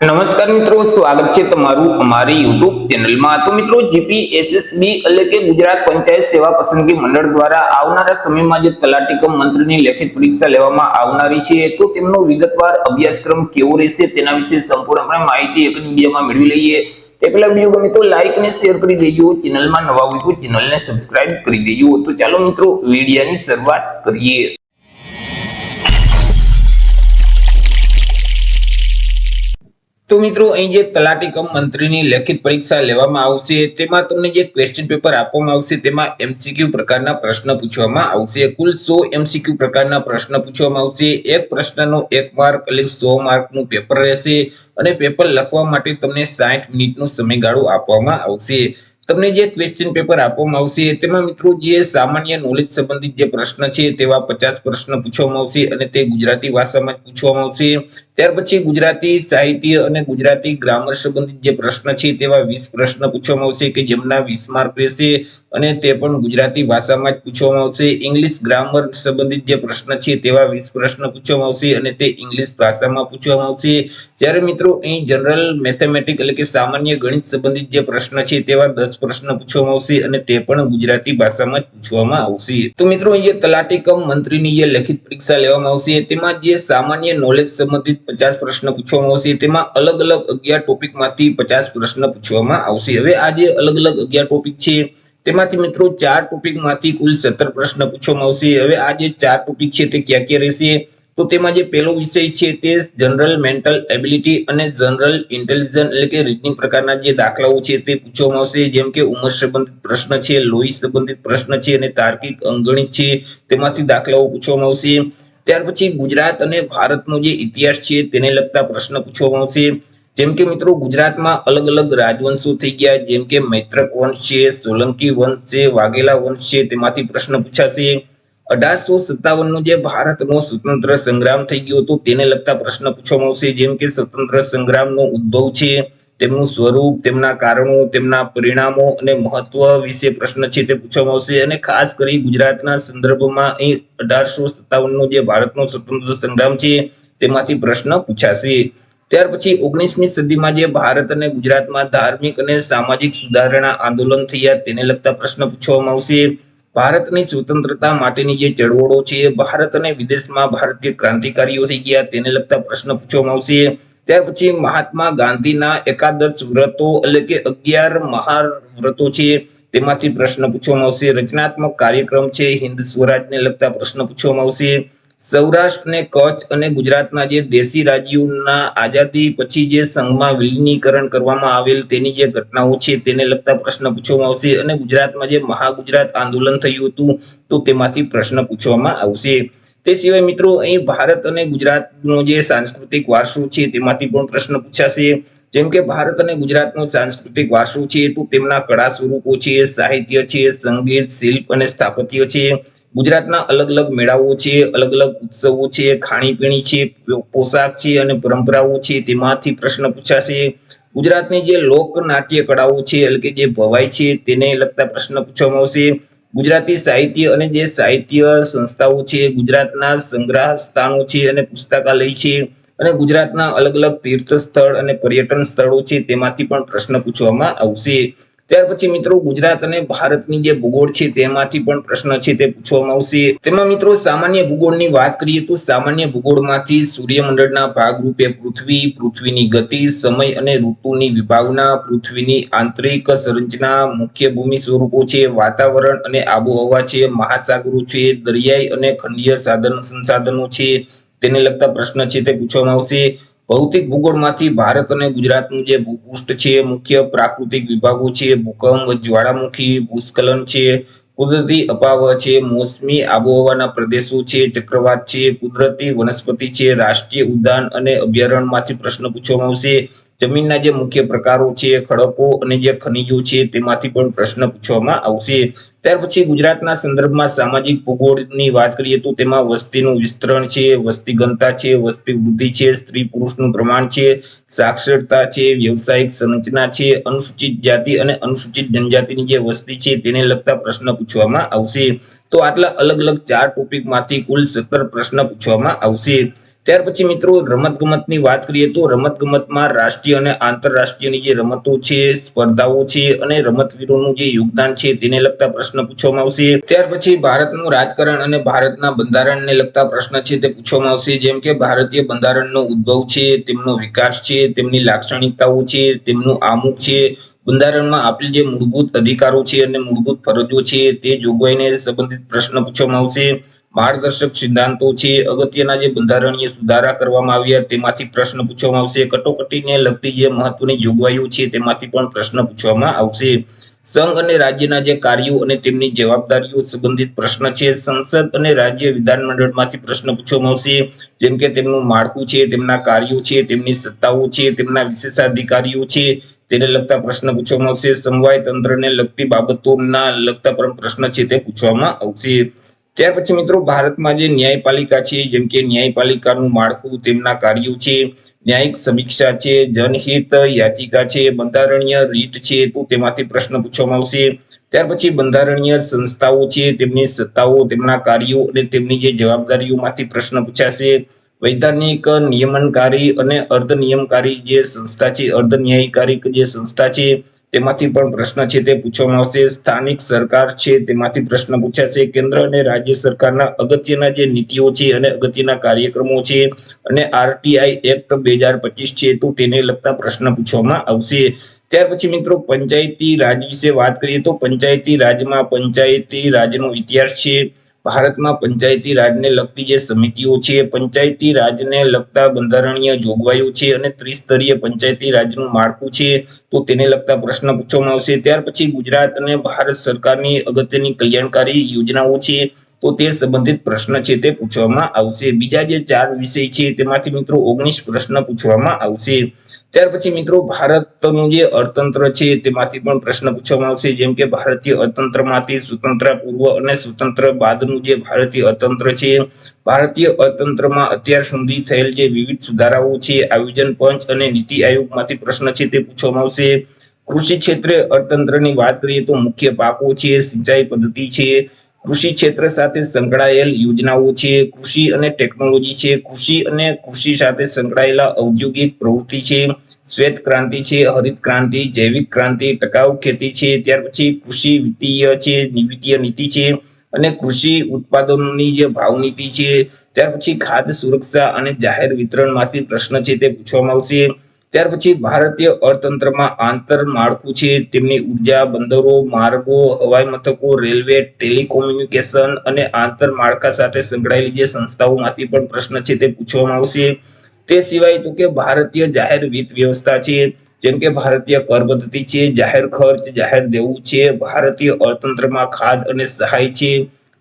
નમસ્કાર મિત્રો, સ્વાગત છે તમારું અમારી યુટ્યુબ ચેનલમાં। તો મિત્રો, જીપીએસએસબી એટલે કે ગુજરાત પંચાયત સેવા પસંદગી મંડળ દ્વારા આવનારા સમયમાં જે તલાટી કમ મંત્રીની લેખિત પરીક્ષા લેવામાં આવનારી છે, તો તેમનો વિગતવાર અભ્યાસક્રમ કેવો રહેશે તેના વિશે સંપૂર્ણ માહિતી એક વિડીયોમાં મેળવી લઈએ। તે પહેલા વિડીયો ગમે તો લાઈક અને શેર કરી દેજો, ચેનલમાં નવા હોય તો ચેનલને સબસ્ક્રાઇબ કરી દેજો। તો ચાલો મિત્રો, વિડીયોની શરૂઆત કરીએ। તો મિત્રો, અહીં જે તલાટી કમ મંત્રીની લેખિત પરીક્ષા લેવામાં આવશે તેમાં તમને જે ક્વેશ્ચન પેપર આપવામાં આવશે તેમાં એમસીક્યુ પ્રકારના પ્રશ્ન પૂછવામાં આવશે। કુલ 100 એમસીક્યુ પ્રકારના પ્રશ્ન પૂછવામાં આવશે। એક પ્રશ્નનો 1 માર્ક એટલે 100 માર્કનું પેપર રહેશે અને પેપર લખવા માટે તમને 60 મિનિટનો સમયગાળો આપવામાં આવશે। તમને જે ક્વેશ્ચન પેપર આપવામાં આવશે તેમાં મિત્રો જે સામાન્ય નોલેજ સંબંધિત જે પ્રશ્ન છે તેવા 50 પ્રશ્ન પૂછવામાં આવશે અને તે ગુજરાતી ભાષામાં જ પૂછવામાં આવશે। ત્યાર પછી ગુજરાતી સાહિત્ય અને ગુજરાતી ગ્રામર સંબંધિત જે પ્રશ્ન છે તેવા 20 પ્રશ્ન પૂછવામાં આવશે કે જેમના 20 માર્ક રહેશે અને તે પણ ગુજરાતી ભાષામાં જ પૂછવામાં આવશે। ઇંગ્લિશ ગ્રામર સંબંધિત જે પ્રશ્ન છે તેવા 20 પ્રશ્ન પૂછવામાં આવશે અને તે ઇંગ્લિશ ભાષામાં પૂછવામાં આવશે। જ્યારે મિત્રો અહીં જનરલ મેથેમેટિક એટલે કે સામાન્ય ગણિત સંબંધિત જે પ્રશ્ન છે તેવા 10 પ્રશ્ન પૂછવામાં આવશે અને તે પણ ગુજરાતી ભાષામાં જ પૂછવામાં આવશે। તો મિત્રો, અહીં જે તલાટી કમ મંત્રીની જે લેખિત પરીક્ષા લેવામાં આવશે તેમાં જે સામાન્ય નોલેજ સંબંધિત 50 પ્રશ્ન પૂછવામાં આવશે તેમાં અલગ અલગ 11 ટોપિકમાંથી 50 પ્રશ્ન પૂછવામાં આવશે। હવે આ જે અલગ અલગ 11 ટોપિક છે તેમાંથી મિત્રો 4 ટોપિકમાંથી કુલ 17 પ્રશ્ન પૂછવામાં આવશે। હવે આ જે 4 ટોપિક છે તે ક્યાં ક્યાં રહેશે, તો તેમાં જે પહેલો વિષય છે તે જનરલ મેન્ટલ એબિલિટી અને જનરલ ઇન્ટેલિજન્સ એટલે કે રીઝનિંગ પ્રકારના જે દાખલાઓ છે તે પૂછવામાં આવશે, જેમ કે ઉંમર સંબંધિત પ્રશ્ન છે, લોહી સંબંધિત પ્રશ્ન છે અને તાર્કિક અંકગણિત છે તેમાંથી દાખલાઓ પૂછવામાં આવશે। ત્યાર પછી ગુજરાત અને ભારતનો જે ઇતિહાસ છે તેને લગતા પ્રશ્ન પૂછવામાં આવશે, જેમ કે મિત્રો ગુજરાતમાં અલગ અલગ રાજવંશો થઈ ગયા, જેમ કે મૈત્રક વંશ છે, સોલંકી વંશ છે, વાઘેલા વંશ છે, તેમાંથી પ્રશ્ન પૂછાશે। 1857 નો જે ભારતનો સ્વતંત્ર સંગ્રામ થઈ ગયો હતો તેને લગતા પ્રશ્ન પૂછવામાં આવશે, જેમ કે સ્વતંત્ર સંગ્રામનો ઉદ્ભવ છે, તેમનું સ્વરૂપ, તેમના કારણો, તેમના પરિણામો અને મહત્વ વિશે પ્રશ્ન છે તે પૂછવામાં આવશે। અને ખાસ કરી ગુજરાતના સંદર્ભમાં અહીં 1857 નો જે ભારતનો સ્વતંત્ર સંગ્રામ છે તેમાંથી પ્રશ્ન પૂછાશે। ત્યાર પછી 19મી સદીમાં જે ભારત અને ગુજરાતમાં ધાર્મિક અને સામાજિક સુધારણા આંદોલન થયા તેને લગતા પ્રશ્ન પૂછવામાં આવશે। ભારતની સ્વતંત્રતા માટેની જે ચળવળો છે, ભારત અને વિદેશમાં ભારતીય ક્રાંતિકારીઓ થઈ ગયા તેને લગતા પ્રશ્ન પૂછવામાં આવશે। ત્યાર પછી મહાત્મા ગાંધીના એકાદશ વ્રતો એટલે કે 11 મહાવ્રતો છે તેમાંથી પ્રશ્ન પૂછવામાં આવશે। રચનાત્મક કાર્યક્રમ છે, હિન્દ સ્વરાજને લગતા પ્રશ્ન પૂછવામાં આવશે। સૌરાષ્ટ્ર ને કચ્છ અને ગુજરાતના જે દેશી રાજ્યોના આઝાદી પછી જે સંઘમાં વિલીનીકરણ કરવામાં આવેલ તેની જે ઘટનાઓ છે તેને લગતા પ્રશ્ન પૂછવામાં આવશે। અને ગુજરાતમાં જે મહાગુજરાત આંદોલન થયું હતું તો તેમાંથી પ્રશ્ન પૂછવામાં આવશે। તે સિવાય મિત્રો અહીં ભારત અને ગુજરાતનો જે સાંસ્કૃતિક વારસો છે તેમાંથી પણ પ્રશ્ન પૂછાશે, જેમ કે ભારત અને ગુજરાતનો સાંસ્કૃતિક વારસો છે તો તેમના કળા સ્વરૂપો છે, સાહિત્ય છે, સંગીત, શિલ્પ અને સ્થાપત્ય છે, ગુજરાતના અલગ અલગ મેળાઓ છે, અલગ અલગ ઉત્સવો છે, ખાણીપીણી છે, પોશાક છે અને પરંપરાઓ છે તેમાંથી પ્રશ્ન પૂછાશે। ગુજરાતની જે લોક નાટ્ય કળાઓ છે એટલે કે જે ભવાઈ છે તેને લગતા પ્રશ્ન પૂછવામાં આવશે। ગુજરાતી સાહિત્ય અને જે સાહિત્ય સંસ્થાઓ છે, ગુજરાતના સંગ્રહ સ્થાનો છે અને પુસ્તકાલય છે અને ગુજરાતના અલગ અલગ તીર્થ સ્થળ અને પર્યટન સ્થળો છે તેમાંથી પણ પ્રશ્ન પૂછવામાં આવશે। ત્યાર પછી મિત્રો ગુજરાત અને ભારતની જે ભૂગોળ છે તેમાંથી પણ પ્રશ્ન છે તે પૂછવામાં આવશે। તેમાં મિત્રો સામાન્ય ભૂગોળની વાત કરીએ તો સામાન્ય ભૂગોળમાંથી સૂર્યમંડળના ભાગરૂપે પૃથ્વી, પૃથ્વીની ગતિ, સમય અને ઋતુની વિભાવના, પૃથ્વીની આંતરિક સંરચના, મુખ્ય ભૂમિ સ્વરૂપો છે, વાતાવરણ અને આબોહવા છે, મહાસાગરો છે, દરિયાઈ અને ખંડીય સંસાધનો છે તેને લગતા પ્રશ્ન છે તે પૂછવામાં આવશે। ભૌતિક ભૂગોળમાંથી ભારત અને ગુજરાતનું જે ભૂપૃષ્ઠ છે, મુખ્ય પ્રાકૃતિક વિભાગો છે, ભૂકંપ, જ્વાળામુખી, ભૂસ્ખલન છે, કુદરતી અપાવહ છે, મોસમી આબોહવાના પ્રદેશો છે, ચક્રવાત છે, કુદરતી વનસ્પતિ છે, રાષ્ટ્રીય ઉદ્યાન અને અભયારણ્યમાંથી પ્રશ્ન પૂછવામાં આવશે। જમીનના જે મુખ્ય પ્રકારો છે, ખડકો અને જે ખનિજો છે તેમાંથી પણ પ્રશ્ન પૂછવામાં આવશે। ત્યાર પછી ગુજરાતના સંદર્ભમાં સામાજિક ભૂગોળની વાત કરીએ તો તેમાં વસ્તીનું વિસ્તરણ છે, વસ્તી ઘનતા છે, વસ્તી વૃદ્ધિ છે, સ્ત્રી પુરુષનું પ્રમાણ છે, સાક્ષરતા છે, વ્યવસાયિક સંરચના છે, અનુસૂચિત જાતિ અને અનુસૂચિત જનજાતિની જે વસ્તી છે તેને લગતા પ્રશ્ન પૂછવામાં આવશે। તો આટલા અલગ અલગ 4 ટોપિકમાંથી કુલ 17 પ્રશ્ન પૂછવામાં આવશે। ત્યાર પછી મિત્રો રમતગમતની વાત કરીએ તો રમતગમતમાં રાષ્ટ્રીય અને આંતરરાષ્ટ્રીયની જે રમતો છે, સ્પર્ધાઓ છે અને રમતવીરોનું જે યોગદાન છે તેને લગતા પ્રશ્ન પૂછવામાં આવશે. ત્યાર પછી ભારતનું રાજકારણ અને ભારતના બંધારણને લગતા પ્રશ્ન છે તે પૂછવામાં આવશે. જેમ કે ભારતીય બંધારણનો ઉદ્ભવ છે, તેમનો વિકાસ છે, તેમની લાક્ષણિકતાઓ છે, તેમનું આમુખ છે, બંધારણમાં આપેલ જે મૂળભૂત અધિકારો છે અને મૂળભૂત ફરજો છે તે જોગવાઈને સંબંધિત પ્રશ્ન પૂછવામાં આવશે. માર્ગદર્શક સિદ્ધાંતો છે, અગત્યના જે બંધારણીય સુધારા કરવામાં આવ્યા તેમાંથી પ્રશ્ન પૂછવામાં આવશે. કટોકટીને લગતી જે મહત્વની જોગવાઈઓ છે તેમાંથી પણ પ્રશ્ન પૂછવામાં આવશે. સંઘ અને રાજ્યના જે કાર્યો અને તેમની જવાબદારીઓ સંબંધિત પ્રશ્ન છે. સંસદ અને રાજ્ય વિધાનમંડળમાંથી પ્રશ્ન પૂછવામાં આવશે. જેમ કે તેમનું માળખું છે, તેમના કાર્યો છે, તેમની સત્તાઓ છે, તેમના વિશેષાધિકારીઓ છે, તેને લગતા પ્રશ્ન પૂછવામાં આવશે. સમવાય તંત્રને લગતી બાબતોના લગતા પણ પ્રશ્ન છે તે પૂછવામાં આવશે. ત્યાર પછી મિત્રો ભારતમાં જે ન્યાયપાલિકા છે, જેમ કે ન્યાયપાલિકાનું માળખું, તેમના કાર્યો છે, ન્યાયિક સમીક્ષા છે, જનહિત યાચિકા છે, બંધારણીય રીત છે, તો તેમાંથી પ્રશ્ન પૂછવામાં આવશે. ત્યાર પછી બંધારણીય સંસ્થાઓ છે, તેમની સત્તાઓ, તેમના કાર્યો અને તેમની જે જવાબદારીઓમાંથી પ્રશ્ન પૂછાશે. વૈધાનિક નિયમનકારી અને અર્ધ નિયમનકારી જે સંસ્થા છે, અર્ધ ન્યાયકારી જે સંસ્થા છે તેમાંથી પણ પ્રશ્ન છે તે પૂછવામાં આવશે. સ્થાનિક સરકાર છે તેમાંથી પ્રશ્ન પૂછાશે. કેન્દ્ર અને રાજ્ય સરકારના અગત્યના જે નીતિઓ છે અને અગત્યના કાર્યક્રમો છે અને આરટીઆઈ એક્ટ 2025 છે તો તેને લગતા પ્રશ્ન પૂછવામાં આવશે. ત્યાર પછી મિત્રો પંચાયતી રાજ વિશે વાત કરીએ તો પંચાયતી રાજમાં પંચાયતી રાજનો ઇતિહાસ છે. ભારતમાં પંચાયતી રાજને લગતી જે સમિતિઓ છે, પંચાયતી રાજને લગતા બંધારણીય જોગવાઈઓ છે અને ત્રિસ્તરીય પંચાયતી રાજનું માળખું છે તો તેને લગતા પ્રશ્ન પૂછવામાં આવશે. ત્યાર પછી ગુજરાત અને ભારત સરકારની અગત્યની કલ્યાણકારી યોજનાઓ છે તો તે સંબંધિત પ્રશ્ન છે તે પૂછવામાં આવશે. બીજા જે 4 વિષય છે તેમાંથી મિત્રો 19 પ્રશ્ન પૂછવામાં આવશે. ત્યાર પછી મિત્રો ભારતનું જે અર્થતંત્ર છે તેમાંથી પણ પ્રશ્ન પૂછવામાં આવશે. જેમ કે ભારતીય અર્થતંત્રમાંથી સ્વતંત્ર પૂર્વ અને સ્વતંત્ર બાદનું જે ભારતીય અર્થતંત્ર છે, ભારતીય અર્થતંત્રમાં અત્યાર સુધી થયેલ જે વિવિધ સુધારાઓ છે, આયોજન પંચ અને નીતિ આયોગમાંથી પ્રશ્ન છે તે પૂછવામાં આવશે. કૃષિ ક્ષેત્રે અર્થતંત્રની વાત કરીએ તો મુખ્ય પાકો છે, સિંચાઈ પદ્ધતિ છે, કૃષિ ક્ષેત્ર સાથે સંકળાયેલ યોજનાઓ છે, કૃષિ અને ટેકનોલોજી છે, કૃષિ અને કૃષિ સાથે સંકળાયેલા ઔદ્યોગિક પ્રવૃત્તિ છે, શ્વેત ક્રાંતિ છે, હરિત ક્રાંતિ, જૈવિક ક્રાંતિ, ટકાઉ ખેતી છે, ત્યાર પછી કૃષિ વિત્તીય છે, વિત્તીય નીતિ છે અને કૃષિ ઉત્પાદનોની જે ભાવ નીતિ છે. ત્યાર પછી ખાદ્ય સુરક્ષા અને જાહેર વિતરણમાંથી પ્રશ્ન છે તે પૂછવામાં આવશે. ત્યાર પછી ભારતીય અર્થતંત્રમાં આંતર માળખું છે, તેમની ઉર્જા, બંદરો, માર્ગો, હવાઈ મથકો, રેલવે, ટેલિકોમ્યુનિકેશન અને આંતર માળખા સાથે સંકળાયેલી જે સંસ્થાઓમાંથી પણ પ્રશ્ન છે તે પૂછવામાં આવશે. તે સિવાય તો કે ભારતીય જાહેર વિત્ત વ્યવસ્થા છે, જેમ કે ભારતીય કર પદ્ધતિ છે, જાહેર ખર્ચ, જાહેર દેવું છે, ભારતીય અર્થતંત્રમાં ખાદ અને સહાય છે,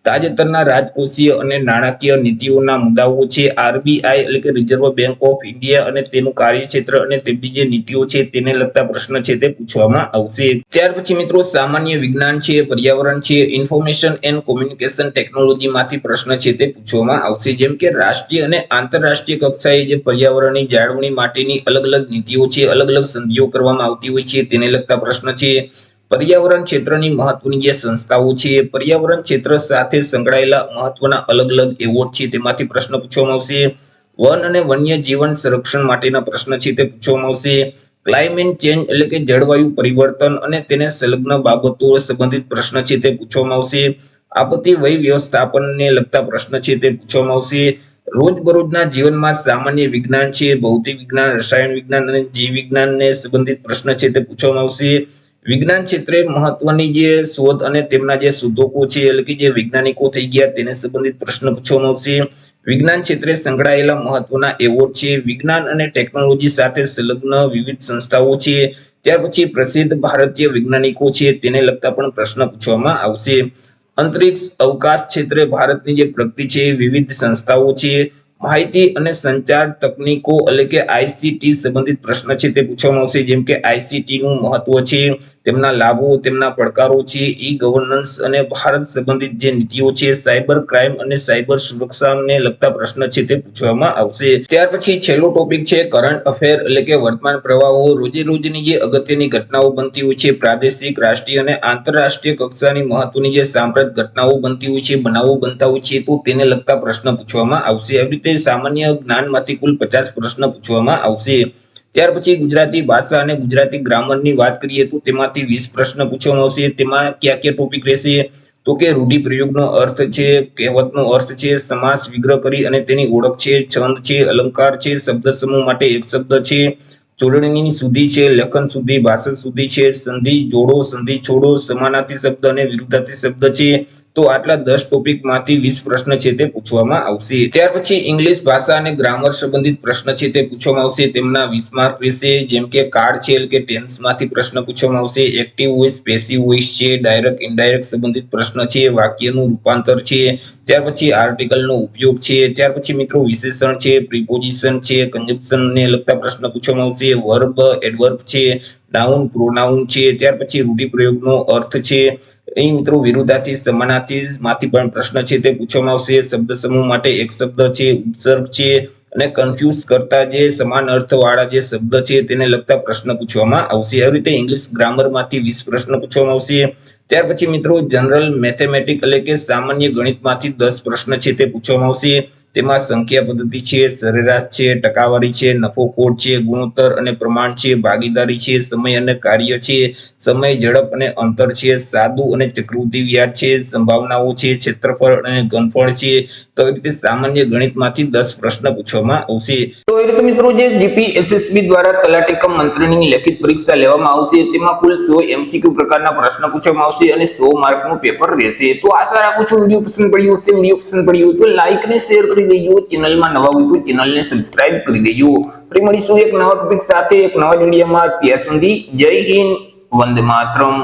તાજેતરના રાજકોષીય અને નાણાકીય નીતિઓના મુદ્દાઓ છે, આરબીઆઈ એટલે કે રિઝર્વ બેંક ઓફ ઇન્ડિયા અને તેનું કાર્યક્ષેત્ર અને તેમની જે નીતિઓ છે તેને લગતા પ્રશ્ન છે તે પૂછવામાં આવશે. ત્યાર પછી મિત્રો સામાન્ય વિજ્ઞાન છે, પર્યાવરણ છે, ઇન્ફોર્મેશન એન્ડ કોમ્યુનિકેશન ટેકનોલોજીમાંથી પ્રશ્ન છે તે પૂછવામાં આવશે. જેમ કે રાષ્ટ્રીય અને આંતરરાષ્ટ્રીય કક્ષાએ જે પર્યાવરણની જાળવણી માટેની અલગ અલગ નીતિઓ છે, અલગ અલગ સંધિઓ કરવામાં આવતી હોય છે તેને લગતા પ્રશ્ન છે. પર્યાવરણ ક્ષેત્રની મહત્વની જે સંસ્થાઓ છે, પર્યાવરણ ક્ષેત્ર સાથે સંકળાયેલા મહત્વના અલગ અલગ એવોર્ડ છે તેમાંથી પ્રશ્ન પૂછવામાં આવશે. વન અને વન્ય જીવન સંરક્ષણ માટેના પ્રશ્ન છે તે પૂછવામાં આવશે. ક્લાઇમેટ ચેન્જ એટલે કે જળવાયુ પરિવર્તન અને તેને સંલગ્ન બાબતો સંબંધિત પ્રશ્ન છે તે પૂછવામાં આવશે. આપત્તિ વય વ્યવસ્થાપનને લગતા પ્રશ્ન છે તે પૂછવામાં આવશે. રોજબરોજના જીવનમાં સામાન્ય વિજ્ઞાન છે, ભૌતિક વિજ્ઞાન, રસાયણ વિજ્ઞાન અને જીવ વિજ્ઞાનને સંબંધિત પ્રશ્ન છે તે પૂછવામાં આવશે. વિજ્ઞાન ક્ષેત્રે મહત્વની જે શોધ અને તેમના જે શોધકો છે એટલે કે જે વૈજ્ઞાનિકો થઈ ગયા તેને સંબંધિત પ્રશ્ન પૂછવામાં આવશે. વિજ્ઞાન ક્ષેત્રે સંકળાયેલા મહત્વના એવોર્ડ છે, વિજ્ઞાન અને ટેકનોલોજી સાથે સંલગ્ન વિવિધ સંસ્થાઓ છે, ત્યાર પછી પ્રસિદ્ધ ભારતીય વૈજ્ઞાનિકો છે તેને લગતા પણ પ્રશ્ન પૂછવામાં આવશે. અંતરિક્ષ અવકાશ ક્ષેત્રે ભારતની જે પ્રગતિ છે, વિવિધ સંસ્થાઓ છે, માહિતી અને સંચાર તકનીકો એટલે કે આઈસીટી સંબંધિત પ્રશ્ન છે તે પૂછવામાં આવશે. જેમ કે આઈસીટી નું મહત્વ છે, તેમના લાભો, તેમના પડકારો છે, ઈ ગવર્નન્સ અને ભારત સંબંધિત જે નીતિઓ છે, સાયબર ક્રાઇમ અને સાયબર સુરક્ષાને લગતા પ્રશ્ન છે તે પૂછવામાં આવશે. ત્યાર પછી છેલ્લો ટોપિક છે કરંટ અફેર એટલે કે વર્તમાન પ્રવાહો. રોજે રોજની જે અગત્યની ઘટનાઓ બનતી હોય છે, પ્રાદેશિક, રાષ્ટ્રીય અને આંતરરાષ્ટ્રીય કક્ષાની મહત્વની જે સાંપ્રત ઘટનાઓ બનતી હોય છે, બનાવો બનતા હોય છે, તો તેને લગતા પ્રશ્ન પૂછવામાં આવશે. આવી રીતે સામાન્ય જ્ઞાનમાંથી કુલ 50 પ્રશ્ન પૂછવામાં આવશે. ત્યાર પછી ગુજરાતી ભાષા અને ગુજરાતી ગ્રામરની વાત કરીએ તો તેમાંથી 20 પ્રશ્ન પૂછવામાં આવશે. તેમાં કયા કયા ટોપિક રહેશે તો કે રૂઢિપ્રયોગનો અર્થ છે, કહેવતનો અર્થ છે, સમાસ વિગ્રહ કરી અને તેની ઓળખ છે, છંદ છે, અલંકાર છે, શબ્દ સમૂહ માટે એક શબ્દ છે, જોડણીની શુદ્ધિ છે, લેખન શુદ્ધિ, ભાષા શુદ્ધિ છે, સંધિ જોડો, સંધિ છોડો, સમાનાર્થી શબ્દ અને વિરુદ્ધાર્થી શબ્દ છે. તો આટલા 10 ટોપિક માંથી 20 પ્રશ્ન છે તે પૂછવામાં આવશે. ત્યાર પછી ઇંગ્લિશ ભાષા અને ગ્રામર સંબંધિત પ્રશ્ન છે તે પૂછવામાં આવશે. તેમના 20 માર્ક રહેશે. જેમ કે કાળ છે એટલે કે ટેન્સ માંથી પ્રશ્ન પૂછવામાં આવશે. એક્ટિવ વોઇસ, પેસિવ વોઇસ છે, ડાયરેક્ટ ઇનડાયરેક્ટ સંબંધિત પ્રશ્ન છે, વાક્યનું રૂપાંતર છે, ત્યાર પછી આર્ટિકલનો ઉપયોગ છે, ત્યાર પછી મિત્રો વિશેષણ છે, પ્રિપોઝિશન છે, કંજક્શન ને લગતા પ્રશ્ન પૂછવામાં આવશે. વર્બ, એડવર્બ છે, નાઉન, પ્રોનાઉન છે, ત્યાર પછી રૂઢિપ્રયોગનો અર્થ છે. અહીં મિત્રો વિરુદ્ધાર્થી, સમાનાર્થી માંથી પણ પ્રશ્ન છે તે પૂછવામાં આવશે. શબ્દ સમૂહ માટે એક શબ્દ છે, ઉપસર્ગ છે અને કન્ફ્યુઝ કરતા જે સમાન અર્થવાળા જે શબ્દ છે તેને લગતા પ્રશ્ન પૂછવામાં આવશે. આવી રીતે ઇંગ્લિશ ગ્રામરમાંથી 20 પ્રશ્ન પૂછવામાં આવશે. ત્યાર પછી મિત્રો જનરલ મેથેમેટિક એટલે કે સામાન્ય ગણિતમાંથી 10 પ્રશ્ન છે તે પૂછવામાં આવશે. તેમાં સંખ્યા પદ્ધતિ છે, સરેરાશ છે, ટકાવારી છે, નફો ખોટ છે, ગુણોત્તર અને પ્રમાણ છે, ભાગીદારી છે, સમય અને કાર્ય છે, સમય, ઝડપ અને અંતર છે, સાદું અને ચક્રવૃદ્ધિ વ્યાજ છે, સંભાવનાઓ છે, ક્ષેત્રફળ અને ઘનફળ છે. તો એ રીતે સામાન્ય ગણિતમાંથી 10 પ્રશ્ન પૂછવામાં આવશે. તો એ રીતે મિત્રો જે જીપીએસએસબી દ્વારા તલાટી કમ મંત્રીની લેખિત પરીક્ષા લેવામાં આવશે તેમાં કુલ 100 એમસીક્યુ પ્રકારના પ્રશ્ન પૂછવામાં આવશે અને 100 માર્કનું પેપર રહેશે. તો આશા રાખું છું વિડીયો પસંદ પડ્યો હશે. વિડીયો પસંદ પડ્યો તો લાઈક ને શેર કરી દેજો. ચેનલમાં નવા હોય તો ચેનલને સબસ્ક્રાઇબ કરી દેજો. ફરી મળીશું એક નવા ટોપિક સાથે એક નવા વિડીયોમાં. ત્યાં સુધી જય હિન્દ, વંદે માતરમ.